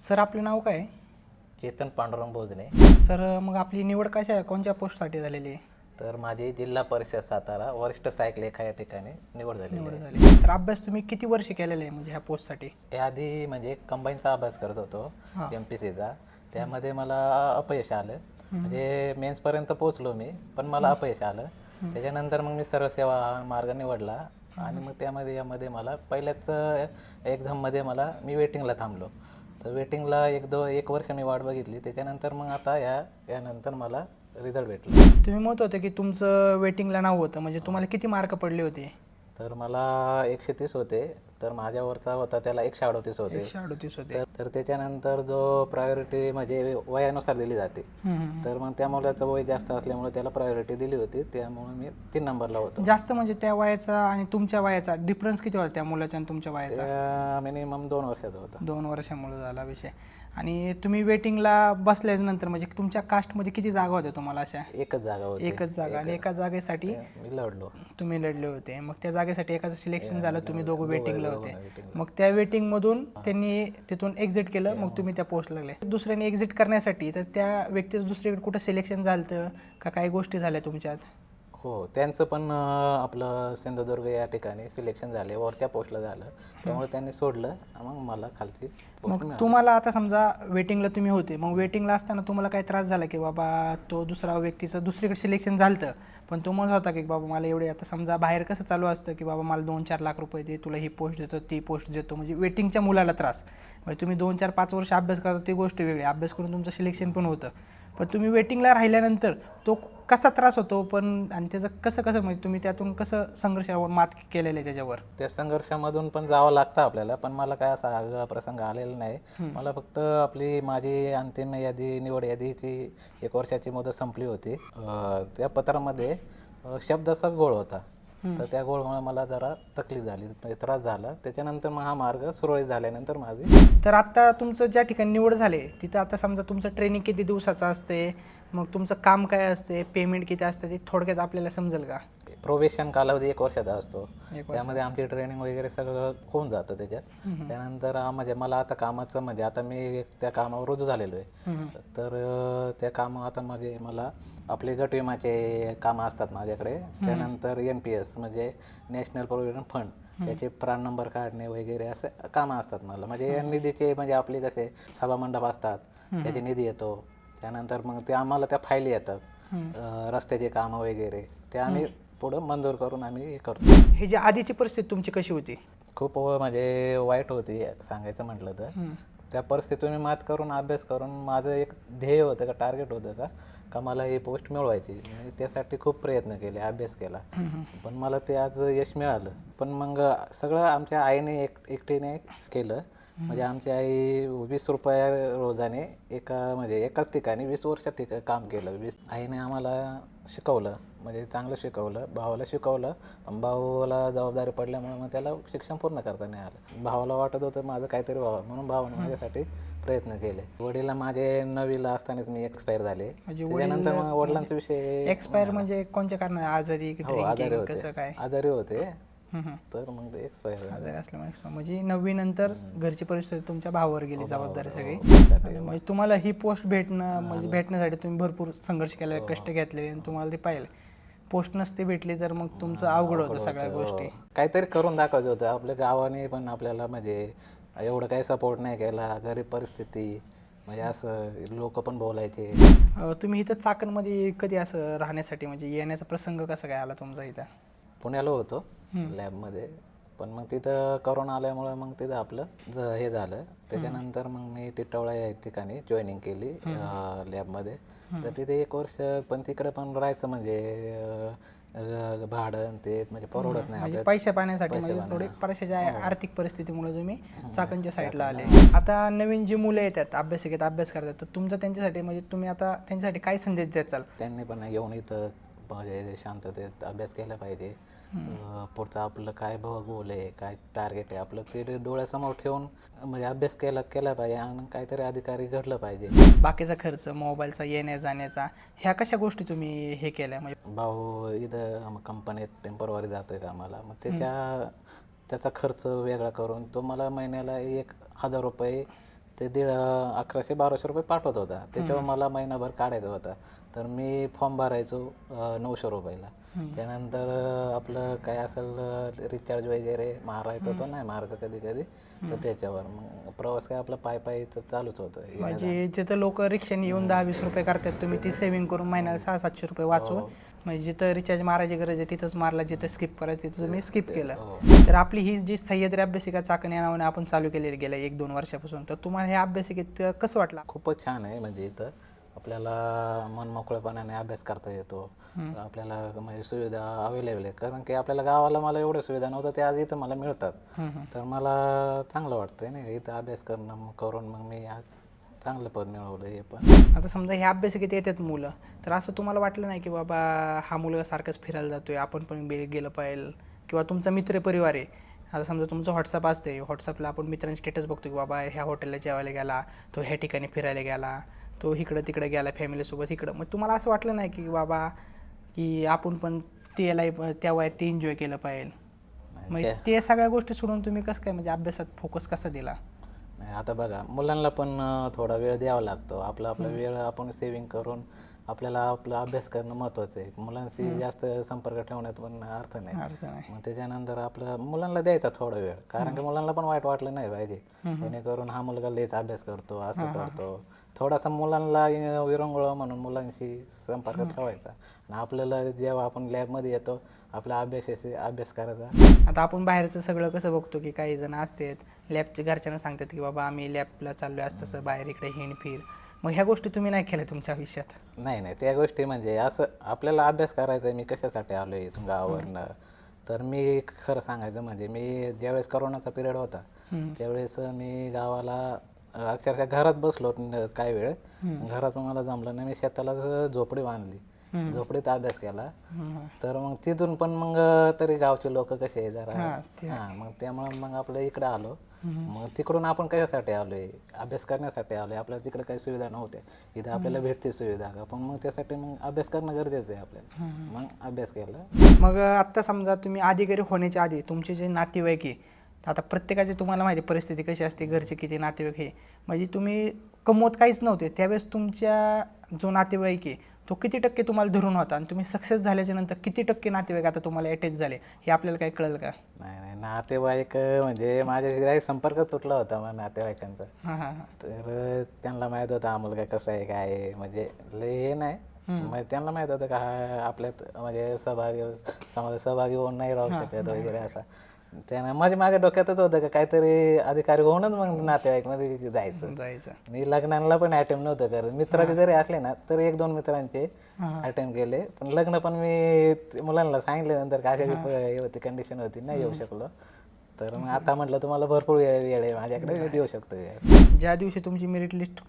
Sir आपलं नाव काय आहे? चेतन पांडुरंग भोजने. सर मग आपली निवड कोणत्या पोस्टसाठी झालेली आहे? तर माझी जिल्हा परिषद सातारा वरिष्ठ सहाय्यक लेखा या ठिकाणी निवड झालेली निवड आहे. झाली तर अभ्यास तुम्ही किती वर्ष केलेला आहे म्हणजे ह्या पोस्टसाठी? याआधी म्हणजे कंबाईनचा अभ्यास करत होतो हां. MPCचा. त्यामध्ये मला अपयश आलं. म्हणजे मेन्सपर्यंत पोचलो मी, पण मला अपयश आलं. त्याच्यानंतर मग मी सर्व सेवा हा मार्ग निवडला आणि मग यामध्ये मला पहिल्याच एक्झाममध्ये मी वेटिंगला थांबलो. तर वेटिंगला एक वर्ष मी वाट बघितली. त्याच्यानंतर मग आता यानंतर मला रिझल्ट भेटला. तुम्ही म्हणत होते की तुमचं वेटिंगला नाव होतं, म्हणजे तुम्हाला किती मार्क पडले होते? तर मला 130 होते, तर माझ्यावरचा होता त्याला 138 होते. 138 होते. तर त्याच्यानंतर जो प्रायोरिटी म्हणजे वयानुसार दिली जाते, तर मग त्या मुलाचं वय जास्त असल्यामुळे त्याला प्रायोरिटी दिली होती, त्यामुळे मी 3 नंबरला होतो. जास्त म्हणजे त्या वयाचा आणि तुमच्या वयाचा डिफरन्स किती होता त्या मुलाच्या आणि तुमच्या वयाचा? त्या मिनिमम 2 वर्षाचा होता. 2 वर्षामुळे झाला विषय. आणि तुम्ही वेटिंगला बसल्यानंतर म्हणजे तुमच्या कास्टमध्ये किती जागा होत्या तुम्हाला अशा? एकच जागा होती. एकच जागा, आणि एका जागेसाठी मी लढलो. तुम्ही लढले होते. मग त्या जागेसाठी एकाचं सिलेक्शन झालं, तुम्ही दोघं वेटिंगला होते. waiting मग त्या वेटिंगमधून त्यांनी तिथून एक्झिट केलं, मग तुम्ही त्या पोस्ट लागले. दुसऱ्याने एक्झिट करण्यासाठी तर त्या व्यक्तीचं दुसरीकडे कुठं सिलेक्शन झालं का काही गोष्टी झाल्या तुमच्यात? हो, त्यांचं पण आपलं सिंधुदुर्ग या ठिकाणी सिलेक्शन झाले, वरच्या पोस्टला झालं. त्यामुळे त्यांनी सोडलं, मग मला खालची पोस्ट मग मिळाली. तुम्हाला आता समजा वेटिंगला तुम्ही होते, मग वेटिंगला असताना तुम्हाला काही त्रास झाला की बाबा तो दुसरा व्यक्तीचं दुसरीकडे सिलेक्शन झालं, पण तो म्हणत होता की बाबा मला एवढे, आता समजा बाहेर कसं चालू असतं की बाबा मला 2-4 लाख रुपये दे, तुला ही पोस्ट देतो ती पोस्ट देतो, म्हणजे वेटिंगच्या मुलाला त्रास. म्हणजे तुम्ही 2-4-5 वर्ष अभ्यास करता ती गोष्ट वेगळी, अभ्यास करून तुमचं सिलेक्शन पण होतं, पण तुम्ही वेटिंगला राहिल्यानंतर तो कसा त्रास होतो पण, आणि त्याचं कसं कसं म्हणजे तुम्ही त्यातून कसं संघर्षावर मात केलेलं आहे त्याच्यावर? त्या संघर्षामधून पण जावं लागतं आपल्याला, पण मला काय असा आगळा प्रसंग आलेला नाही. मला फक्त माझी अंतिम निवड यादीची 1 वर्षाची मुदत संपली होती. त्या पत्रामध्ये शब्दाचा घोळ होता, तर त्या घोळमुळे मला जरा तकलीफ झाली, म्हणजे त्रास झाला. त्याच्यानंतर मग हा मार्ग सुरळीत झाल्यानंतर माझी. तर आता तुमचं ज्या ठिकाणी निवड झाले तिथं आता समजा तुमचं ट्रेनिंग किती दिवसाचं असते, मग तुमचं काम काय असते, पेमेंट किती असते, ते थोडक्यात आपल्याला समजेल का? प्रोबेशन कालावधी 1 वर्षाचा असतो. 1 वर्ष. त्यामध्ये आमची ट्रेनिंग वगैरे सगळं होऊन जातं त्याच्यात. त्यानंतर म्हणजे मला आता कामाचं म्हणजे आता मी त्या कामावर रुजू झालेलो आहे. तर त्या कामं आता मला आपले गट विमाचे कामं असतात माझ्याकडे. त्यानंतर NPS म्हणजे नॅशनल प्रोव्हिडंट फंड, त्याचे प्राण नंबर काढणे वगैरे असं कामं असतात मला. म्हणजे या निधीचे म्हणजे आपले कसे सभामंडप असतात, त्याचे निधी येतो. त्यानंतर मग ते आम्हाला त्या फायली येतात, रस्त्याचे कामं वगैरे, ते आम्ही पुढं मंजूर करून आम्ही हे करतो. हे जी आधीची परिस्थिती तुमची कशी होती? खूप म्हणजे वाईट होती सांगायचं म्हटलं तर. त्या परिस्थितीतून मी मात करून अभ्यास करून माझं एक ध्येय होतं का, टार्गेट होतं का मला ही पोस्ट मिळवायची. मी त्यासाठी खूप प्रयत्न केले, अभ्यास केला, पण मला ते आज यश मिळालं. पण मग सगळं आमच्या आईने एकटीने केलं. म्हणजे आमची आई 20 रुपये रोजाने एकाच ठिकाणी 20 वर्ष काम केलं. आईने आम्हाला शिकवलं, म्हणजे चांगलं शिकवलं. भावाला शिकवलं, पण भावाला जबाबदारी पडल्यामुळे मग त्याला शिक्षण पूर्ण करता नाही आलं. भावाला वाटत होतं माझं काहीतरी व्हावं, म्हणून भावाने माझ्यासाठी प्रयत्न केले. वडील माझे 9वीला असतानाच मी एक्सपायर झाले. म्हणजे त्यानंतर मग वडिलांचा विषय एक्सपायर म्हणजे कोणत्या कारणाने? आजारी की ड्रिंकिंग कसं काय? आजारी होते, तर मग ते एक्सपायर झाले. आजारी असल्यामुळे म्हणजे 9वी नंतर घरची परिस्थिती तुमच्या भावावर गेली जबाबदारी सगळी. आणि म्हणजे तुम्हाला ही पोस्ट भेटणं, म्हणजे भेटण्यासाठी तुम्ही भरपूर संघर्ष केला, कष्ट घेतले, आणि तुम्हाला ते पाहिलं. पोस्ट नसते भेटली तर मग तुमचं अवघड होतं सगळ्या गोष्टी. काहीतरी करून दाखवायचं होतं. आपल्या गावाने पण आपल्याला म्हणजे एवढं काही सपोर्ट नाही केला, गरीब परिस्थिती, म्हणजे असं लोक पण बोलायचे. तुम्ही इथं चाकणमध्ये कधी असं राहण्यासाठी म्हणजे येण्याचा प्रसंग कसा काय आला तुमचा इथं? पुण्याला होतो लॅबमध्ये, पण मग तिथं करोना आल्यामुळे मग तिथं आपलं हे झालं. त्याच्यानंतर मग मी टिटवाळा या ठिकाणी जॉईनिंग केली लॅबमध्ये. तर तिथे 1 वर्ष, पण तिकडे पण राहायचं म्हणजे भाडं ते म्हणजे परवडत नाही म्हणजे आपल्याला. पैशा पाण्यासाठी म्हणजे थोडी पैशाच्या आर्थिक परिस्थितीमुळे तुम्ही चाकणच्या साईडला आले. आता नवीन जी मुलं येतात अभ्यासिकेत अभ्यास करतात, तर तुमचं त्यांच्यासाठी म्हणजे तुम्ही आता त्यांच्यासाठी काय संदेश द्याल? त्यांनी पण येऊन इथं म्हणजे शांततेत अभ्यास केला पाहिजे. पुढचं आपलं काय गोल आहे, काय टार्गेट आहे आपलं, ते डोळ्यासमोर ठेवून म्हणजे अभ्यास केला पाहिजे, आणि काहीतरी अधिकारी घडलं पाहिजे. बाकीचा खर्च, मोबाईलचा, येण्या जाण्याचा, ह्या कशा गोष्टी तुम्ही हे केल्या? म्हणजे भाऊ इथं कंपनीत टेम्परवारी जातोय कामाला, मग त्याचा खर्च वेगळा करून तो मला महिन्याला 1,000 रुपये ते 1100-1200 रुपये पाठवत होता. त्याच्यावर मला महिनाभर काढायचं होतं. तर मी फॉर्म भरायचो 900 रुपयाला. त्यानंतर आपलं काय असेल रिचार्ज वगैरे मारायचं तो नाही मारायचं कधी कधी, तर त्याच्यावर मग प्रवास काय आपला पायी तर चालूच होतं. म्हणजे जिथं लोक रिक्षाने येऊन 10-20 रुपये करतात, तुम्ही ती सेव्हिंग करून महिन्याला 600-700 रुपये वाचून म्हणजे जिथं रिचार्ज मारायची गरज आहे तिथंच मारला, जिथं स्किप करायचं तिथं तुम्ही स्किप केलं. तर आपली ही जी सह्याद्री अभ्यासिका चाकण या नावाने आपण चालू केलेली गेल्या 1-2 वर्षापासून, तर तुम्हाला हे अभ्यासिकेत कसं वाटलं? खूपच छान आहे. म्हणजे इथं आपल्याला मन मोकळेपणाने अभ्यास करता येतो. आपल्याला म्हणजे सुविधा अवेलेबल आहे, कारण की आपल्याला गावाला मला एवढ्या सुविधा नव्हत्या, ते आज इथं मला मिळतात. तर मला चांगलं वाटतंय नाही इथं अभ्यास करून मग मी आज चांगलं पद मिळवलं. हे पण आता समजा ह्या अभ्यासिकेत येतात मुलं, तर असं तुम्हाला वाटलं नाही की बाबा हा मुलगा सारखाच फिरायला जातोय, आपण पण गेलं पाहिजे, किंवा तुमचा मित्र परिवार आहे, आता समजा तुमचं व्हॉट्सअप असते, व्हॉट्सअपला आपण मित्रांचे स्टेटस बघतो की बाबा ह्या हॉटेलला जेवायला गेला, तो ह्या ठिकाणी फिरायला गेला, तो इकडं तिकडे गेला फॅमिलीसोबत इकडं, मग तुम्हाला असं वाटलं नाही की बाबा की आपण पण ते लाईफ त्या वयात ते एन्जॉय केलं पाहिजे? मग ते सगळ्या गोष्टी सोडून तुम्ही कसं काय म्हणजे अभ्यासात फोकस कसा दिला? नाही, आता बघा मुलांना पण थोडा वेळ द्यावा लागतो. आपला वेळ आपण सेव्हिंग करून आपल्याला आपला अभ्यास करणं महत्त्वाचं आहे. मुलांशी जास्त संपर्क ठेवण्यात पण अर्थ नाही. मग त्याच्यानंतर आपलं मुलांना द्यायचा थोडा वेळ, कारण की मुलांना पण वाईट वाटलं नाही पाहिजे, जेणेकरून हा मुलगा लयच अभ्यास करतो असं करतो. थोडासा मुलांना विरंगुळा म्हणून मुलांशी संपर्क ठेवायचा, आणि आपल्याला जेव्हा आपण लॅबमध्ये येतो आपला अभ्यास करायचा. आता आपण बाहेरचं सगळं कसं बघतो की काही जण असतात लॅबच्या घरच्यांना सांगतात की बाबा आम्ही लॅबला चाललो आहे तसं बाहेर इकडे हिंड फिर, मग ह्या गोष्टी तुम्ही नाही केल्या तुमच्या आयुष्यात? नाही, त्या गोष्टी म्हणजे असं आपल्याला अभ्यास करायचा आहे. मी कशासाठी आलो आहे इथून गावावरनं, तर मी खरं सांगायचं म्हणजे मी ज्यावेळेस करोनाचा पिरियड होता त्यावेळेस मी गावाला अक्षरशः घरात बसलो काही वेळ. घरात मला जमलं नाही, मी शेताला झोपडी बांधली, झोपडीत अभ्यास केला. तर मग तिथून पण मग तरी गावचे लोक कसे आहे जरा, मग त्यामुळे मग आपलं इकडे आलो. मग तिकडून आपण कशासाठी आलोय? अभ्यास करण्यासाठी आलोय. आपल्याला तिकडे काही सुविधा नव्हत्या, इथं आपल्याला भेटते सुविधा, पण मग त्यासाठी मग अभ्यास करणं गरजेचं आहे आपल्याला. मग अभ्यास केला. मग आत्ता समजा तुम्ही अधिकारी होण्याच्या आधी तुमचे जे नातेवाईक आहे, आता प्रत्येकाची तुम्हाला माहिती परिस्थिती कशी असते, घरचे किती नातेवाईक हे, म्हणजे तुम्ही कमवत काहीच नव्हते त्यावेळेस तुमच्या जो नातेवाईक आहे तो किती टक्के तुम्हाला धरून होता, आणि तुम्ही सक्सेस झाल्याच्या नंतर किती टक्के नातेवाईक आता तुम्हाला अटॅच झाले हे आपल्याला काही कळलं का? नाही, नातेवाईक म्हणजे माझ्या संपर्क तुटला होता मग नातेवाईकांचा. तर त्यांना माहित होतं हा मुलगा कसा आहे काय आहे, म्हणजे लय हे नाही, म्हणजे त्यांना माहित होतं का हा आपल्यात म्हणजे सहभागी होऊन नाही राहू शकत वगैरे असं. त्यानं माझ्या डोक्यातच होतं का काहीतरी अधिकारी होऊनच मग नातेवाईक मध्ये जायचं. मी लग्नाला पण अटेम्प्ट नव्हतं करत. मित्राचे जरी असले ना तर 1-2 मित्रांचे अटेम्प्ट केले, पण लग्न पण मी मुलांना सांगितल्यानंतर कशाची होती कंडिशन होती, नाही येऊ शकलो. तर मग आता म्हटलं तुम्हाला भरपूर वेळ आहे माझ्याकडे, मी देऊ शकतो वेळ. ज्या दिवशी तुमची मेरिट लिस्ट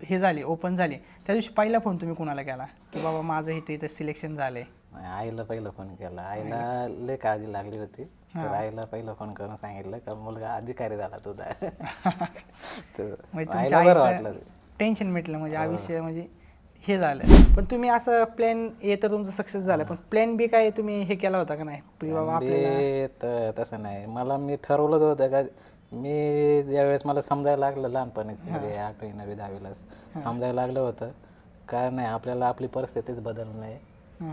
हे झाली ओपन झाली त्या दिवशी पहिला फोन तुम्ही कोणाला केला की बाबा माझं इथं सिलेक्शन झालंय? आईला पहिला फोन केला. आईला लय काळजी लागली होती, तर आईला पहिला फोन करून सांगितलं का मुलगा अधिकारी झाला तुझा. म्हणजे आईला बरं वाटलं, टेन्शन मिटलं, म्हणजे आयुष्य म्हणजे हे झालं. पण तुम्ही असं प्लॅन ए तर तुमचं सक्सेस झालं, पण प्लॅन बी काय तुम्ही हे केला होता का नाही की बाबा आपल्याला? तसं नाही, मी ठरवलंच होतं का मी ज्यावेळेस मला समजायला लागलं लहानपणीच, म्हणजे 8वी 9वी 10वीला समजायला लागलं होतं काय नाही आपल्याला आपली परिस्थितीच बदलणं आहे.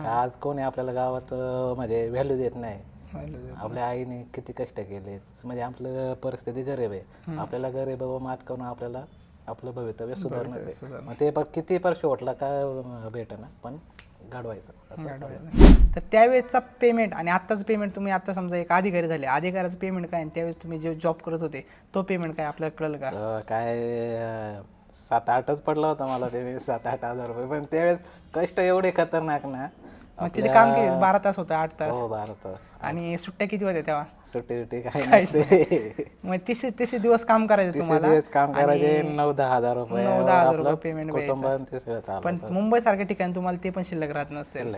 आज कोणी आपल्याला गावात म्हणजे व्हॅल्यू देत नाही. आपल्या आईने किती कष्ट केले, म्हणजे आपलं परिस्थिती गरीब आहे, आपल्याला गरीब मात करून आपल्याला आपलं भवितव्य सुधारण्याचं. मग ते किती वर्ष वाटला का भेटणं, पण घडवायचं. तर त्यावेळेसचा पेमेंट आणि आत्ताचं पेमेंट, तुम्ही आता समजा एक अधिकारी झाले, अधिकाऱ्याचं पेमेंट काय आणि त्यावेळेस तुम्ही जे जॉब करत होते तो पेमेंट काय आपल्याला कळलं का? काय 7-8च पडला होता मला ते 7-8 हजार रुपये, पण त्यावेळेस कष्ट एवढे खतरनाक ना. मग तिथे काम किती? 12 तास होतं? 8 तास? हो 12 तास. आणि सुट्ट्या किती होत्या तेव्हा? सुट्टी काही नसते. मग तिसे दिवस काम करायचं तुम्हाला, काम करायचे 9-10 हजार रुपये, 9-10 हजार रुपये पेमेंट भेटायचं. पण मुंबई सारख्या ठिकाणी तुम्हाला ते पण शिल्लक राहत नसेल.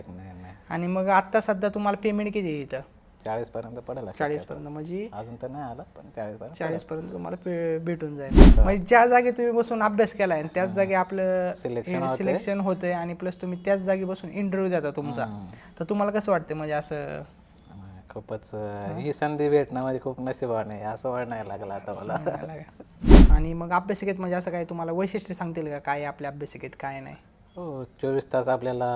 आणि मग आता सध्या तुम्हाला पेमेंट किती आहे इथं? 40 पर्यंत पडेल. 40 पर्यंत, म्हणजे अजून तर नाही आला, पण 40 पर्यंत तुम्हाला भेटून जाईल. म्हणजे ज्या जागी तुम्ही बसून अभ्यास केलाय त्याच जागी आपलं सिलेक्शन होतंय, आणि प्लस तुम्ही त्याच जागी बसून इंटरव्ह्यू देता तुमचा, तर तुम्हाला कसं वाटतं? म्हणजे असं खूपच ही संधी भेटणं म्हणजे खूप नशिबाने असं वाटायला लागलं आता मला. आणि मग अभ्यासिकेत म्हणजे असं काय तुम्हाला वैशिष्ट्य सांगतील का काय आहे आपल्या अभ्यासिकेत काय नाही? हो 24 तास आपल्याला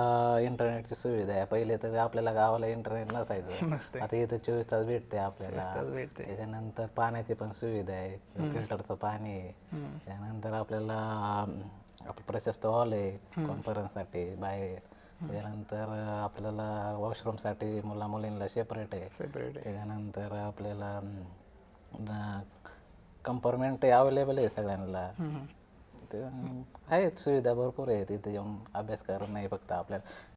इंटरनेटची सुविधा आहे. पहिले तर आपल्याला गावाला इंटरनेट नसायचं. नसते. आता इथं 24 तास भेटते आपल्याला. 24 तास भेटते. त्याच्यानंतर पाण्याची पण सुविधा आहे, फिल्टरचं पाणी आहे. त्यानंतर आपल्याला आपलं प्रशस्त हॉल आहे कॉन्फरन्ससाठी बाहेर. त्याच्यानंतर आपल्याला वॉशरूमसाठी मुलींना सेपरेट आहे. सेपरेट आहे. त्याच्यानंतर आपल्याला कंपार्टमेंट अवेलेबल आहे सगळ्यांना. ते आहेत सुविधा भरपूर आहेत, इथे येऊन अभ्यास करून नाही फक्त आपल्याला